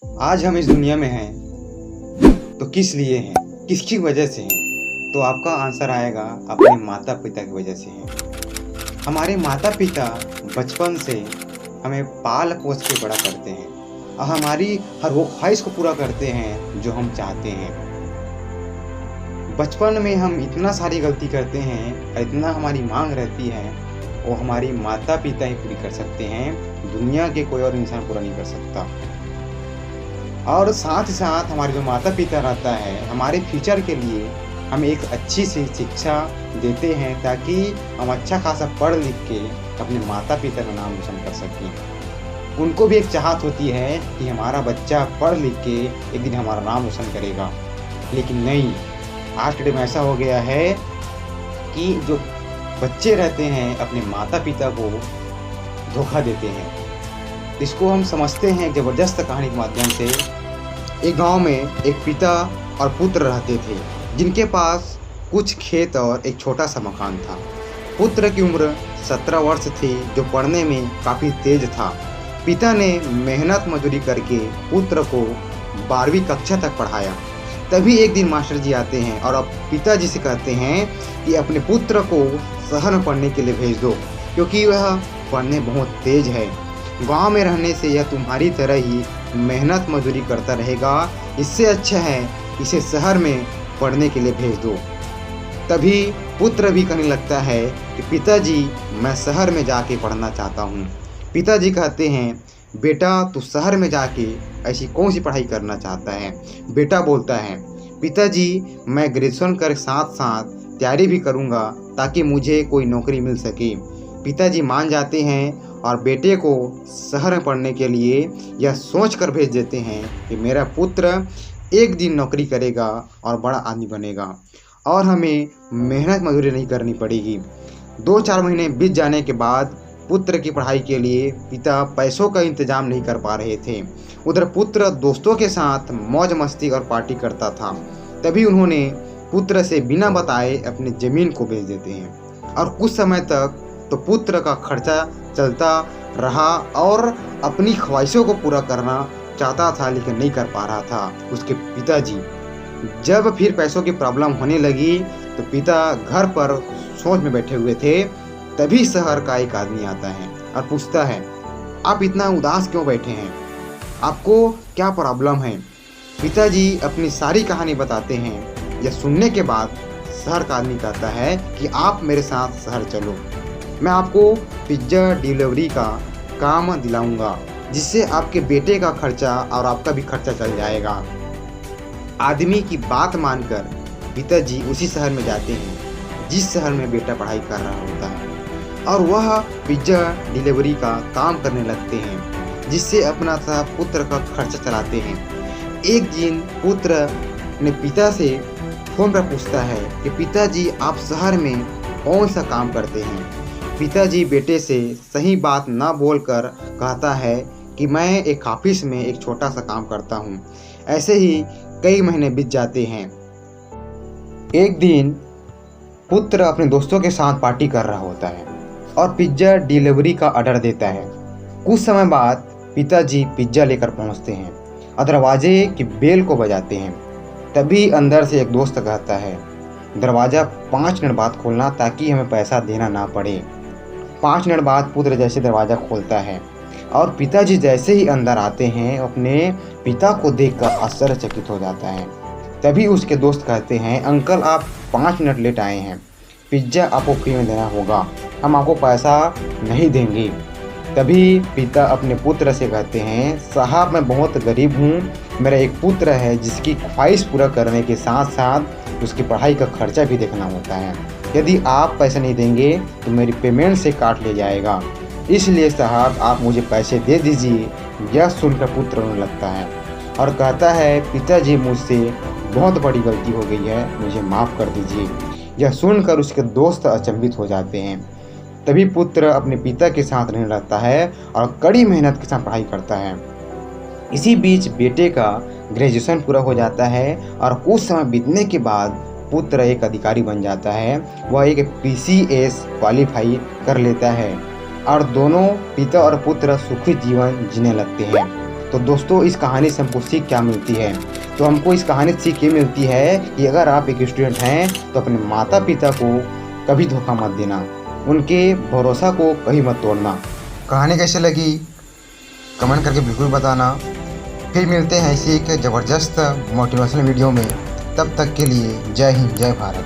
आज हम इस दुनिया में हैं तो किस लिए हैं, किसकी वजह से हैं? तो आपका आंसर आएगा अपने माता पिता की वजह से हैं। हमारे माता पिता बचपन से हमें पाल पोस के बड़ा करते हैं और हमारी हर वो ख्वाहिश को पूरा करते हैं जो हम चाहते हैं। बचपन में हम इतना सारी गलती करते हैं और इतना हमारी मांग रहती है, वो हमारी माता पिता ही पूरी कर सकते हैं। दुनिया के कोई और इंसान पूरा नहीं कर सकता। और साथ ही साथ हमारे जो माता पिता रहता है, हमारे फ्यूचर के लिए हमें एक अच्छी सी शिक्षा देते हैं ताकि हम अच्छा खासा पढ़ लिख के अपने माता पिता का नाम रोशन कर सकें। उनको भी एक चाहत होती है कि हमारा बच्चा पढ़ लिख के एक दिन हमारा नाम रोशन करेगा। लेकिन नहीं, आज के टाइम ऐसा हो गया है कि जो बच्चे रहते हैं अपने माता पिता को धोखा देते हैं। इसको हम समझते हैं ज़बरदस्त कहानी के माध्यम से। एक गांव में एक पिता और पुत्र रहते थे जिनके पास कुछ खेत और एक छोटा सा मकान था। पुत्र की उम्र 17 वर्ष थी, जो पढ़ने में काफ़ी तेज था। पिता ने मेहनत मजदूरी करके पुत्र को 12वीं कक्षा तक पढ़ाया। तभी एक दिन मास्टर जी आते हैं और अब पिताजी से कहते हैं कि अपने पुत्र को शहर में पढ़ने के लिए भेज दो, क्योंकि वह पढ़ने बहुत तेज है। गांव में रहने से यह तुम्हारी तरह ही मेहनत मजदूरी करता रहेगा, इससे अच्छा है इसे शहर में पढ़ने के लिए भेज दो। तभी पुत्र भी कहने लगता है कि पिताजी, मैं शहर में जाके पढ़ना चाहता हूँ। पिताजी कहते हैं, बेटा तू शहर में जाके ऐसी कौन सी पढ़ाई करना चाहता है? बेटा बोलता है, पिताजी मैं ग्रेजुएशन कर साथ साथ तैयारी भी करूँगा ताकि मुझे कोई नौकरी मिल सके। पिताजी मान जाते हैं और बेटे को शहर में पढ़ने के लिए यह सोच कर भेज देते हैं कि मेरा पुत्र एक दिन नौकरी करेगा और बड़ा आदमी बनेगा और हमें मेहनत मजदूरी नहीं करनी पड़ेगी। 2-4 महीने बीत जाने के बाद पुत्र की पढ़ाई के लिए पिता पैसों का इंतजाम नहीं कर पा रहे थे। उधर पुत्र दोस्तों के साथ मौज मस्ती और पार्टी करता था। तभी उन्होंने पुत्र से बिना बताए अपनी ज़मीन को बेच देते हैं और कुछ समय तक तो पुत्र का खर्चा चलता रहा और अपनी ख्वाहिशों को पूरा करना चाहता था, लेकिन नहीं कर पा रहा था उसके पिताजी। जब फिर पैसों की प्रॉब्लम होने लगी तो पिता घर पर सोच में बैठे हुए थे। तभी शहर का एक आदमी आता है और पूछता है, आप इतना उदास क्यों बैठे हैं? आपको क्या प्रॉब्लम है? पिताजी अपनी सारी कहानी बताते हैं। यह सुनने के बाद शहर का आदमी कहता है कि आप मेरे साथ शहर चलो, मैं आपको पिज्ज़ा डिलीवरी का काम दिलाऊंगा, जिससे आपके बेटे का खर्चा और आपका भी खर्चा चल जाएगा। आदमी की बात मानकर पिताजी उसी शहर में जाते हैं जिस शहर में बेटा पढ़ाई कर रहा होता है और वह पिज्ज़ा डिलीवरी का काम करने लगते हैं, जिससे अपना सा पुत्र का खर्चा चलाते हैं। एक दिन पुत्र अपने पिता से फ़ोन पर पूछता है कि पिताजी आप शहर में कौन सा काम करते हैं? पिताजी बेटे से सही बात ना बोलकर कहता है कि मैं एक ऑफिस में एक छोटा सा काम करता हूँ। ऐसे ही कई महीने बीत जाते हैं। एक दिन पुत्र अपने दोस्तों के साथ पार्टी कर रहा होता है और पिज्ज़ा डिलीवरी का ऑर्डर देता है। कुछ समय बाद पिताजी पिज्ज़ा लेकर पहुँचते हैं और दरवाजे की बेल को बजाते हैं। तभी अंदर से एक दोस्त कहता है, दरवाज़ा 5 मिनट बाद खोलना ताकि हमें पैसा देना ना पड़े। 5 मिनट बाद पुत्र जैसे दरवाज़ा खोलता है और पिताजी जैसे ही अंदर आते हैं अपने पिता को देखकर आश्चर्यचकित हो जाता है। तभी उसके दोस्त कहते हैं, अंकल आप 5 मिनट लेट आए हैं, पिज्ज़ा आपको फ्री में देना होगा, हम आपको पैसा नहीं देंगे। तभी पिता अपने पुत्र से कहते हैं, साहब मैं बहुत गरीब हूँ, मेरा एक पुत्र है जिसकी ख्वाहिश पूरा करने के साथ साथ उसकी पढ़ाई का खर्चा भी देखना होता है। यदि आप पैसे नहीं देंगे तो मेरी पेमेंट से काट ले जाएगा, इसलिए साहब आप मुझे पैसे दे दीजिए। यह सुनकर पुत्र रोने लगता है और कहता है, पिताजी मुझसे बहुत बड़ी गलती हो गई है, मुझे माफ़ कर दीजिए। यह सुनकर उसके दोस्त अचंभित हो जाते हैं। तभी पुत्र अपने पिता के साथ रहने लगता है और कड़ी मेहनत के साथ पढ़ाई करता है। इसी बीच बेटे का ग्रेजुएशन पूरा हो जाता है और कुछ समय बीतने के बाद पुत्र एक अधिकारी बन जाता है। वह एक PCS क्वालिफाई कर लेता है और दोनों पिता और पुत्र सुखी जीवन जीने लगते हैं। तो दोस्तों इस कहानी से हमको सीख क्या मिलती है? तो हमको इस कहानी से सीख ये मिलती है कि अगर आप एक स्टूडेंट हैं तो अपने माता पिता को कभी धोखा मत देना, उनके भरोसा को कभी मत तोड़ना। कहानी कैसे लगी कमेंट करके बिल्कुल बताना। फिर मिलते हैं ऐसी एक ज़बरदस्त मोटिवेशनल वीडियो में, तब तक के लिए जय हिंद जय भारत।